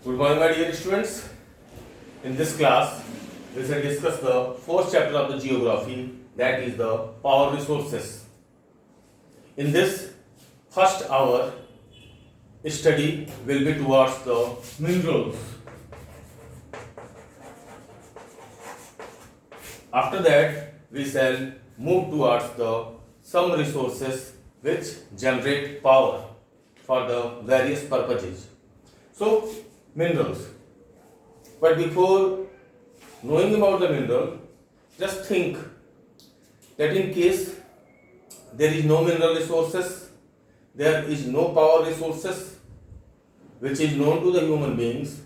Good morning, my dear students. In this class, we shall discuss the fourth chapter of the geography, that is the power resources. In this first hour, study will be towards the minerals. After that, we shall move towards the some resources which generate power for the various purposes. So, minerals. But before knowing about the mineral, just think that in case there is no mineral resources, there is no power resources which is known to the human beings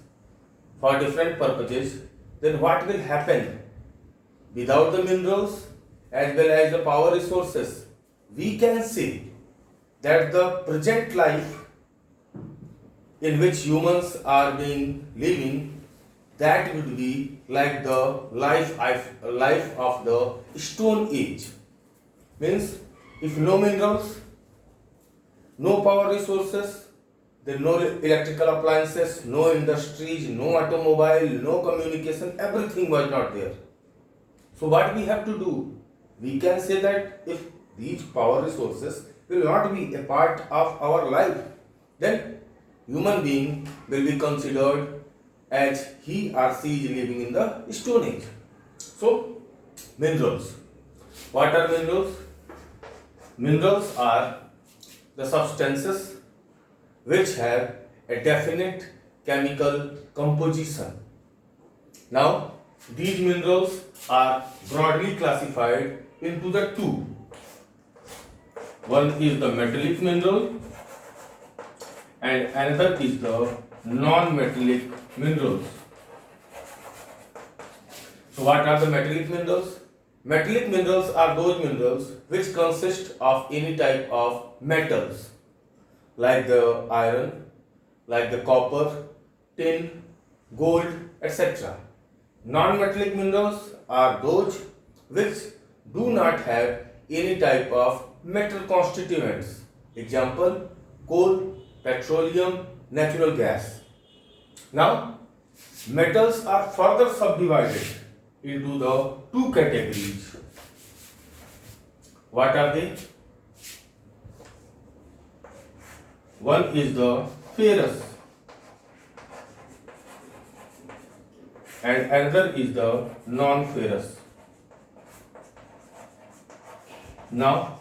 for different purposes, then what will happen? Without the minerals as well as the power resources, we can say that the present life in which humans are being living, that would be like the life of the Stone Age. Means if no minerals, no power resources, then no electrical appliances, no industries, no automobile, no communication, everything was not there. So what we have to do? We can say that if these power resources will not be a part of our life, then human being will be considered as he or she is living in the Stone Age. So, minerals. What are minerals? Minerals are the substances which have a definite chemical composition. Now, these minerals are broadly classified into the two. One is the metallic mineral and another is the non-metallic minerals. So what are the metallic minerals? Metallic minerals are those minerals which consist of any type of metals like the iron, like the copper, tin, gold, etc. Non-metallic minerals are those which do not have any type of metal constituents. Example, coal, petroleum, natural gas. Now, metals are further subdivided into the two categories. What are they? One is the ferrous and another is the non-ferrous. Now,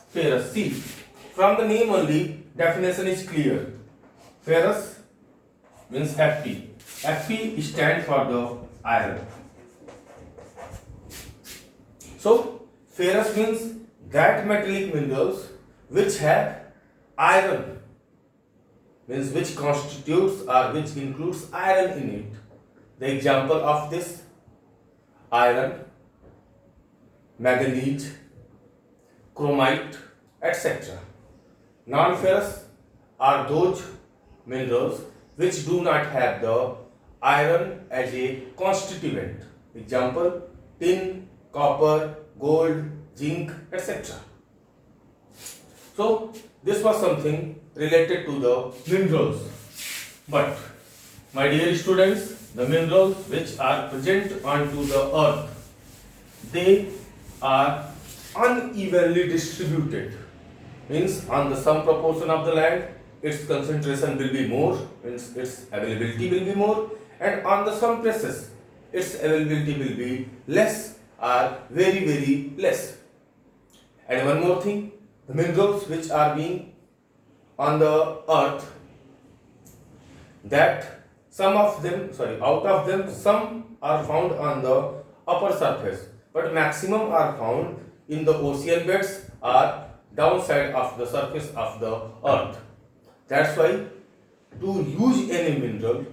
ferrous. See, from the name only, definition is clear. Ferrous means Fe. Fe stands for the iron. So, ferrous means that metallic minerals which have iron, means which constitutes or which includes iron in it. The example of this: iron, manganese, chromite, etc. Non-ferrous are those minerals which do not have the iron as a constituent. Example, tin, copper, gold, zinc, etc. So, this was something related to the minerals. But, my dear students, the minerals which are present onto the earth, they are unevenly distributed. Means on the some proportion of the land, its concentration will be more, means its availability will be more, and on the some places, its availability will be less or very less. And one more thing, the minerals which are being on the earth, that out of them, some are found on the upper surface, but maximum are found in the ocean beds or downside of the surface of the earth. That's why to use any mineral,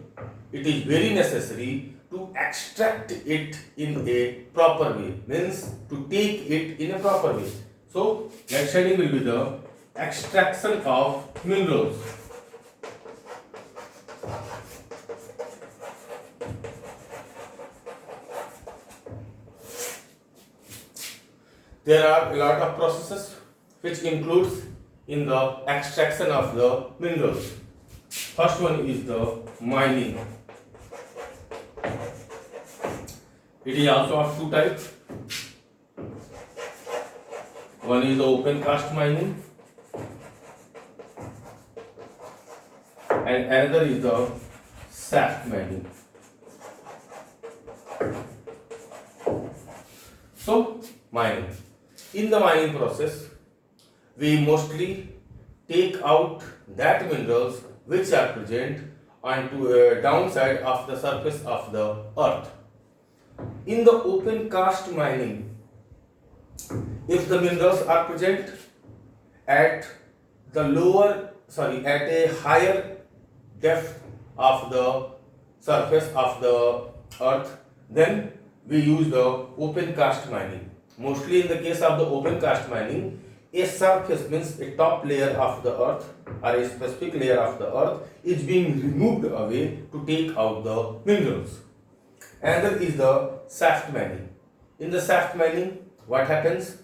it is very necessary to extract it in a proper way, means to take it in a proper way. So, next heading will be the extraction of minerals. There are a lot of processes which includes in the extraction of the minerals. First one is the mining. It is also of two types. One is the open cast mining and another is the shaft mining. So, mining. In the mining process, we mostly take out that minerals which are present on to downside of the surface of the earth. In the open cast mining, if the minerals are present at at a higher depth of the surface of the earth, then we use the open cast mining. Mostly in the case of the open cast mining, a surface means a top layer of the earth or a specific layer of the earth is being removed away to take out the minerals. Another is the shaft mining. In the shaft mining, what happens?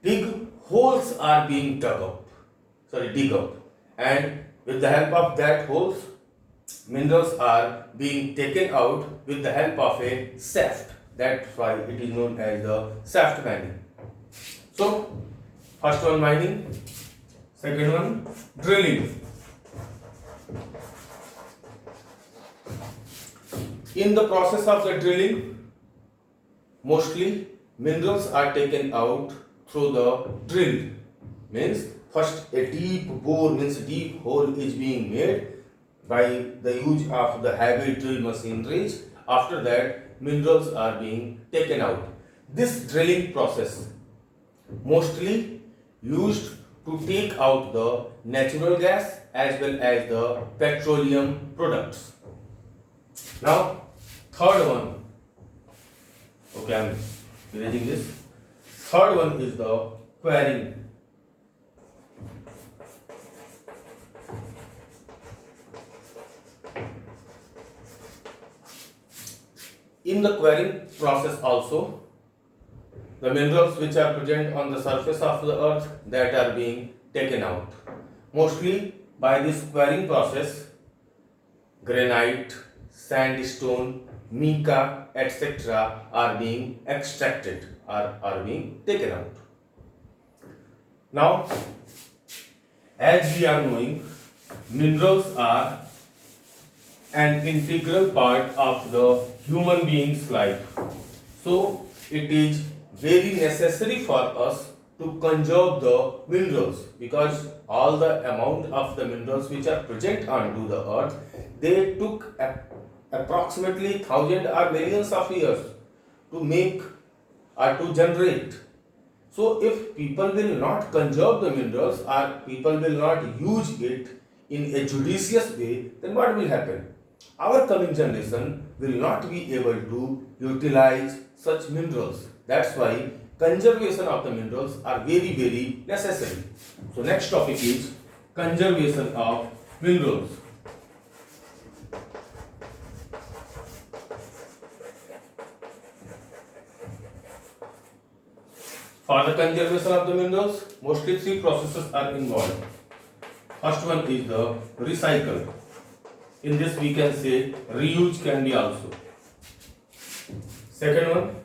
Big holes are being dig up, and with the help of that holes, minerals are being taken out with the help of a shaft. That's why it is known as the shaft mining. So, first one mining, second one drilling. In the process of the drilling, mostly minerals are taken out through the drill. Means first a deep bore, means deep hole is being made by the use of the heavy drill machineries. After that, minerals are being taken out. This drilling process mostly used to take out the natural gas as well as the petroleum products. Now, third one. Okay, I'm erasing this. Third one is the quarrying. In the quarrying process also, the minerals which are present on the surface of the earth that are being taken out. Mostly by this quarrying process, granite, sandstone, mica, etc. are being extracted or are being taken out. Now, as we are knowing, minerals are an integral part of the human being's life. So, it is very necessary for us to conserve the minerals, because all the amount of the minerals which are present onto the earth, they took approximately thousands or millions of years to make or to generate. So if people will not conserve the minerals or people will not use it in a judicious way, then what will happen? Our coming generation will not be able to utilize such minerals. That's why conservation of the minerals are very, very necessary. So next topic is conservation of minerals. For the conservation of the minerals, mostly three processes are involved. First one is the recycle. In this we can say reuse can be also. Second one,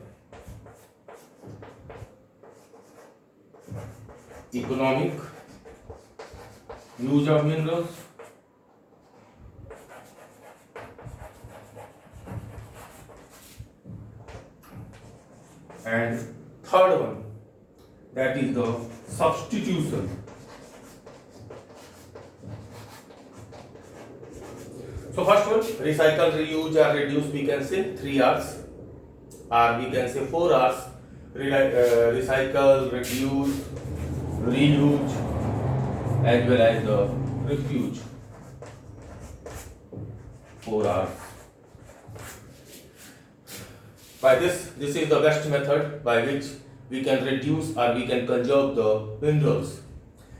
economic use of minerals. And third one, that is the substitution. So first one, recycle, reuse or reduce, we can say 3 R's or we can say 4 R's. Recycle, reduce, reuse as well as the refuge. 4 R's. By this is the best method by which we can reduce or we can conserve the minerals.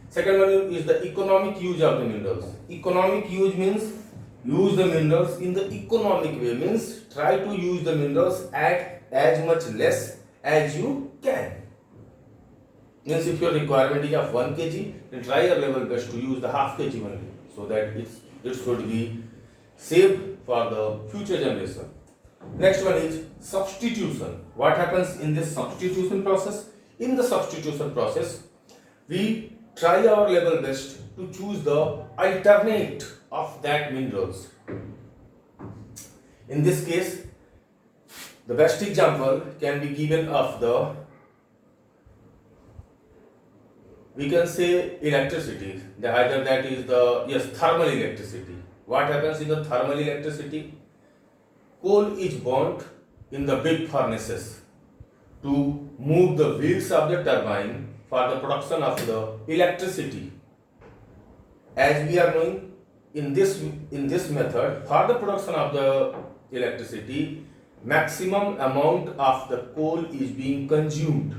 Second one is the economic use of the minerals. Economic use means use the minerals in the economic way, means try to use the minerals at as much less as you can. Means if your requirement is of 1 kg, then try your level best to use the half kg only, so that it should be saved for the future generation. Next one is substitution. What happens in this substitution process? In the substitution process, we try our level best to choose the alternate of that minerals. In this case, the best example can be given of the, we can say, electricity. Either that is the, yes, thermal electricity. What happens in the thermal electricity? Coal is burnt in the big furnaces to move the wheels of the turbine for the production of the electricity. As we are knowing, in this method, for the production of the electricity, maximum amount of the coal is being consumed.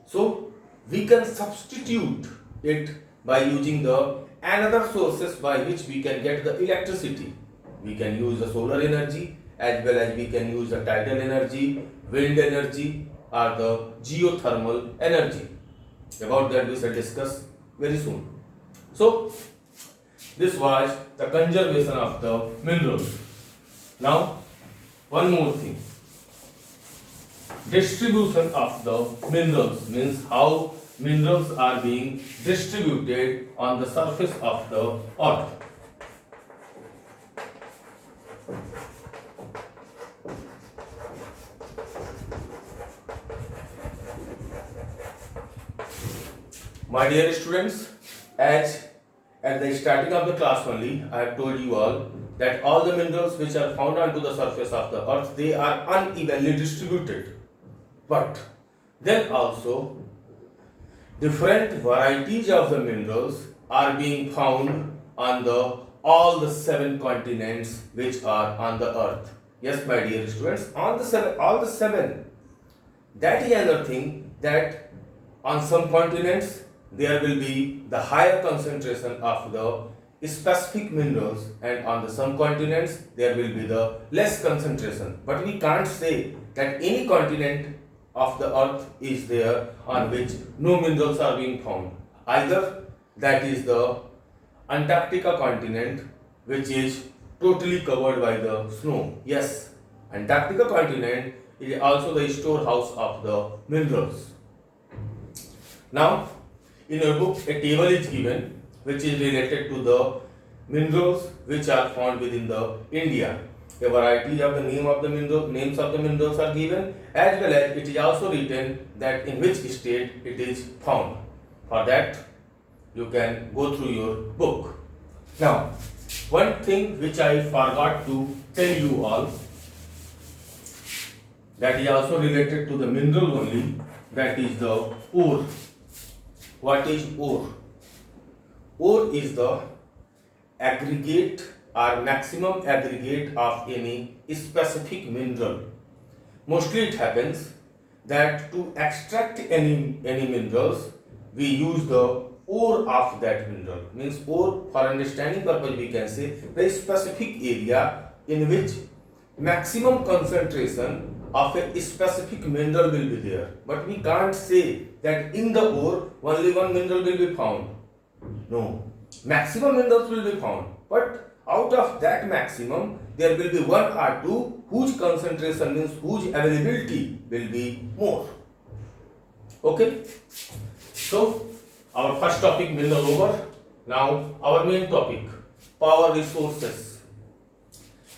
So we can substitute it by using the another sources by which we can get the electricity. We can use the solar energy, as well as we can use the tidal energy, wind energy, or the geothermal energy. About that we shall discuss very soon. So this was the conservation of the minerals. Now one more thing. Distribution of the minerals means how minerals are being distributed on the surface of the earth. My dear students, as at the starting of the class only, I have told you all that all the minerals which are found onto the surface of the earth, they are unevenly distributed. But then also, different varieties of the minerals are being found on all the 7 continents which are on the earth. Yes, my dear students, all the seven. That is another thing, that on some continents there will be the higher concentration of the specific minerals, and on the some continents there will be the less concentration. But we can't say that any continent of the earth is there on which no minerals are being found. Either that is the Antarctica continent, which is totally covered by the snow. Yes, Antarctica continent is also the storehouse of the minerals. Now, in your book, a table is given which is related to the minerals which are found within the India. A variety of the names of the minerals are given, as well as it is also written that in which state it is found. For that, you can go through your book. Now, one thing which I forgot to tell you all, that is also related to the mineral only, that is the ore. What is ore? Ore is the aggregate or maximum aggregate of any specific mineral. Mostly it happens that to extract any minerals, we use the ore of that mineral. Means ore, for understanding purpose, we can say the specific area in which maximum concentration of a specific mineral will be there. But we can't say that in the ore only one mineral will be found. No, maximum minerals will be found, but out of that maximum there will be 1 or 2 whose concentration, means whose availability will be more. Okay, so our first topic, mineral, over. Now our main topic, power resources.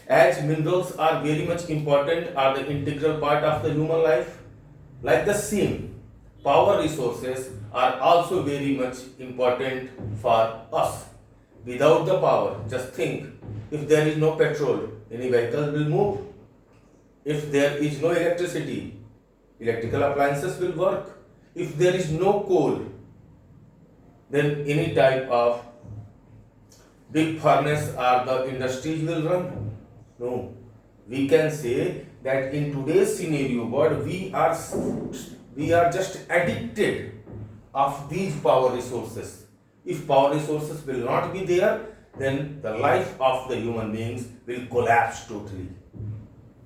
As minerals are very much important, are the integral part of the human life, like the same, power resources are also very much important for us. Without the power, just think, if there is no petrol, any vehicle will move. If there is no electricity, electrical appliances will work. If there is no coal, then any type of big furnace or the industries will run. No, we can say that in today's scenario, but we are just addicted of these power resources. If power resources will not be there, then the life of the human beings will collapse totally.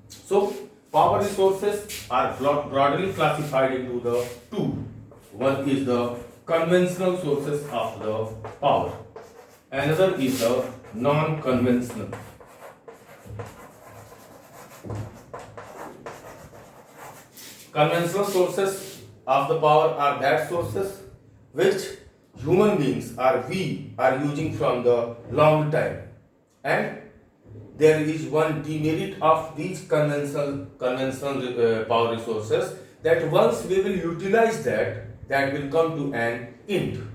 So, power resources are broadly classified into the 2. One is the conventional sources of the power. Another is the non-conventional. Conventional sources of the power are that sources which human beings or we are using from the long time, and there is one demerit of these conventional power resources, that once we will utilize that will come to an end,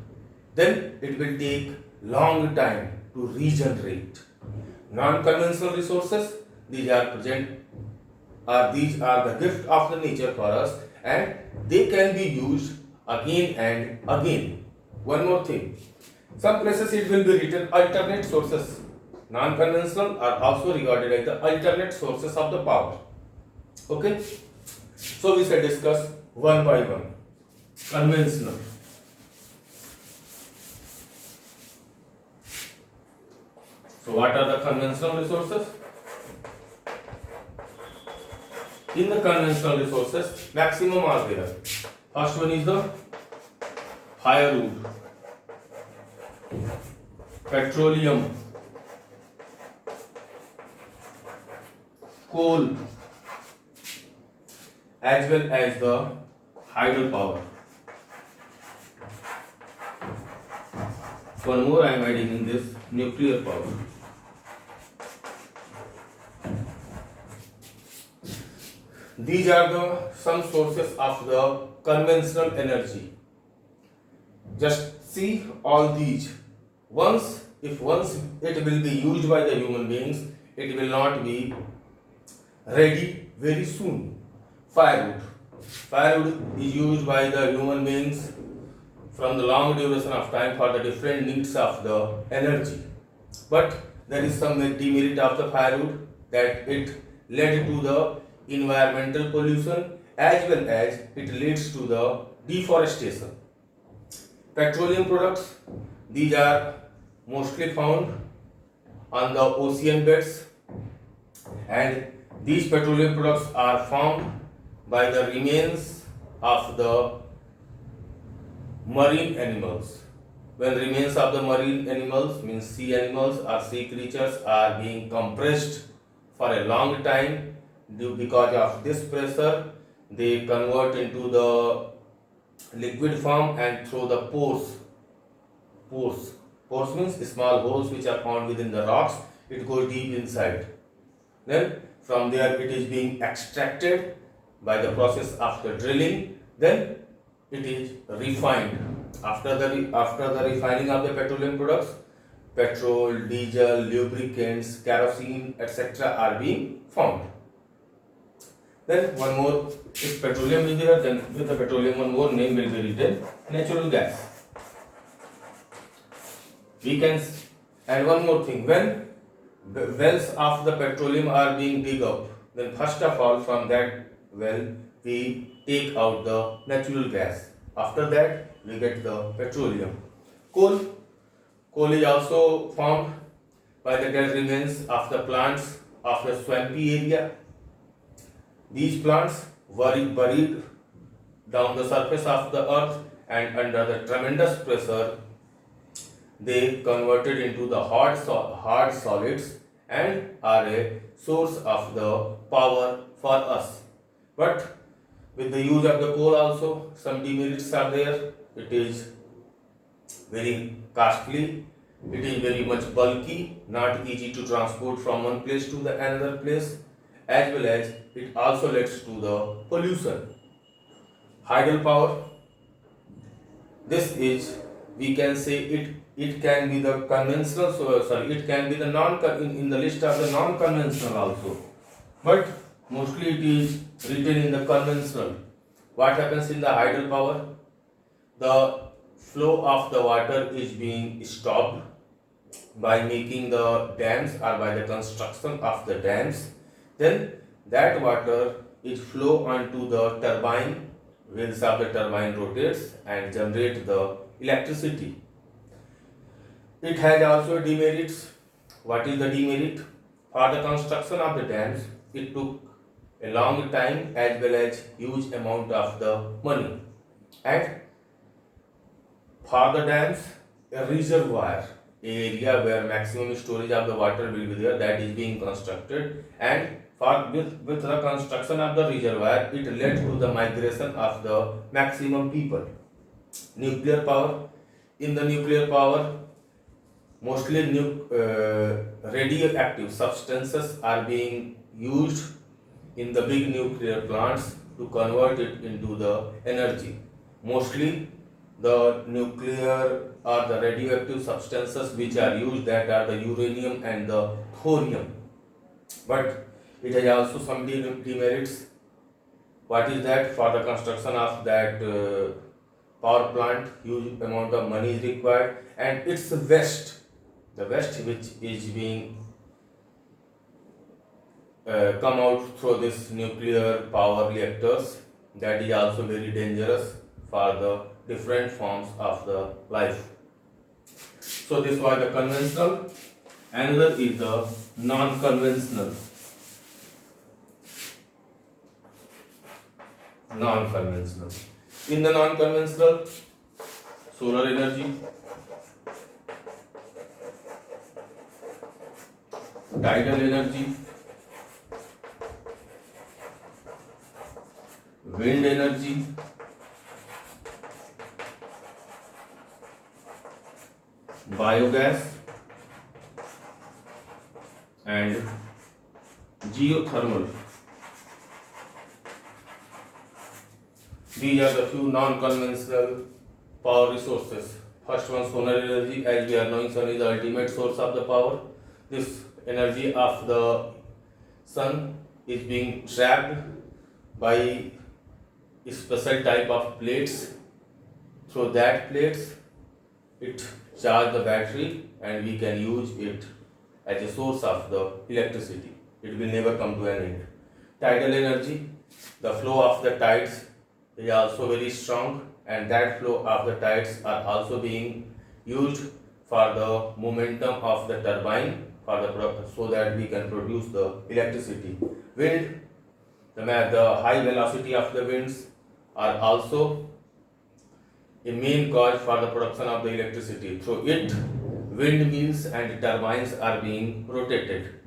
then it will take long time to regenerate. Non-conventional resources, these are the gift of the nature for us, and they can be used again and again. One more thing, some places it will be written alternate sources. Non-conventional are also regarded as the alternate sources of the power. Okay, so we shall discuss one by one. Conventional. So what are the conventional resources? In the conventional resources, maximum are there. First one is the firewood, petroleum, coal, as well as the hydropower. One more I am adding in this, nuclear power. These are the some sources of the conventional energy. Just see all these. Once it will be used by the human beings, it will not be ready very soon. Firewood. Firewood is used by the human beings from the long duration of time for the different needs of the energy. But there is some demerit of the firewood, that it led to the environmental pollution as well as it leads to the deforestation. Petroleum products, these are mostly found on the ocean beds, and these petroleum products are formed by the remains of the marine animals. When remains of the marine animals, means sea animals or sea creatures, are being compressed for a long time, because of this pressure they convert into the liquid form, and through the pores means small holes which are found within the rocks, it goes deep inside. Then from there it is being extracted by the process of the drilling, then it is refined. After the refining of the petroleum products, petrol, diesel, lubricants, kerosene, etc. are being formed. Then one more, if petroleum is there, then with the petroleum one more name will be written, natural gas. We can, and one more thing, when the wells of the petroleum are being dig up, then first of all from that well we take out the natural gas. After that we get the petroleum. Coal is also formed by the dead remains of the plants of the swampy area. These plants were buried down the surface of the earth, and under the tremendous pressure they converted into the hard solids and are a source of the power for us. But with the use of the coal also some demerits are there. It is very costly, it is very much bulky, not easy to transport from one place to the another place, as well as it also leads to the pollution. Hydropower, this is, we can say it can be the conventional, it can be the in the list of the non-conventional also, but mostly it is written in the conventional. What happens in the hydropower? The flow of the water is being stopped by making the dams or by the construction of the dams. Then that water is flow onto the turbine, wheels of the turbine rotates and generate the electricity. It has also demerits. What is the demerit? For the construction of the dams, it took a long time as well as huge amount of the money. And for the dams, a reservoir area where maximum storage of the water will be there, that is being constructed, and with the construction of the reservoir, it led to the migration of the maximum people. Nuclear power. In the nuclear power, mostly radioactive substances are being used in the big nuclear plants to convert it into the energy. Mostly the nuclear or the radioactive substances which are used, that are the uranium and the thorium. But it has also some demerits. What is that? For the construction of that power plant, huge amount of money is required, and it's the waste which is being come out through this nuclear power reactors, that is also very dangerous for the different forms of the life. So this was the conventional. Another is the non-conventional. Non-conventional. In the non-conventional, solar energy, tidal energy, wind energy, biogas, and geothermal. These are the few non-conventional power resources. First one, solar energy. As we are knowing, sun is the ultimate source of the power. This energy of the sun is being trapped by a special type of plates. Through that plates, it charge the battery, and we can use it as a source of the electricity. It will never come to an end. Tidal energy, the flow of the tides is also very strong, and that flow of the tides are also being used for the momentum of the turbine so that we can produce the electricity. Wind, the high velocity of the winds are also a main cause for the production of the electricity. Through it, windmills and turbines are being rotated.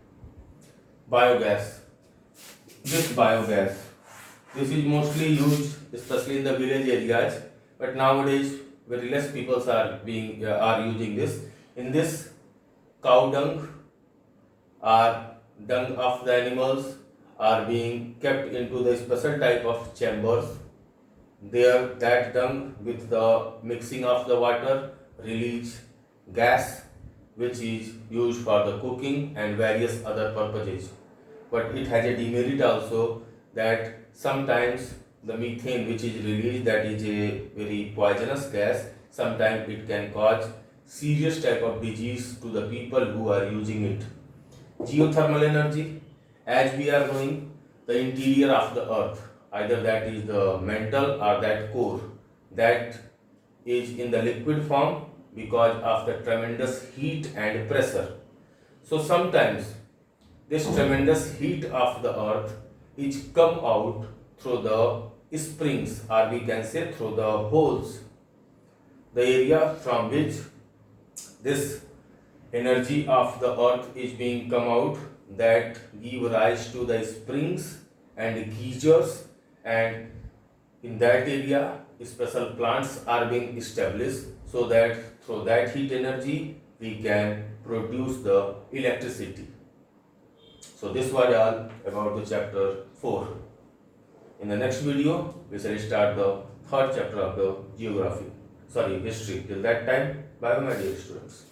Biogas. This is mostly used, especially in the village areas, but nowadays very less people are using this. In this, cow dung or dung of the animals are being kept into the special type of chambers. There, that dung with the mixing of the water release gas, which is used for the cooking and various other purposes. But it has a demerit also, that sometimes the methane which is released, that is a very poisonous gas. Sometimes it can cause serious type of disease to the people who are using it. Geothermal energy, as we are knowing, the interior of the earth, either that is the mantle or that core, that is in the liquid form because of the tremendous heat and pressure. So sometimes this tremendous heat of the earth is come out through the springs, or we can say through the holes, the area from which this energy of the earth is being come out, that give rise to the springs and geysers, and in that area special plants are being established, so that through that heat energy we can produce the electricity. So this was all about the chapter 4. In the next video we shall start the third chapter of the history. Till that time, bye my dear students.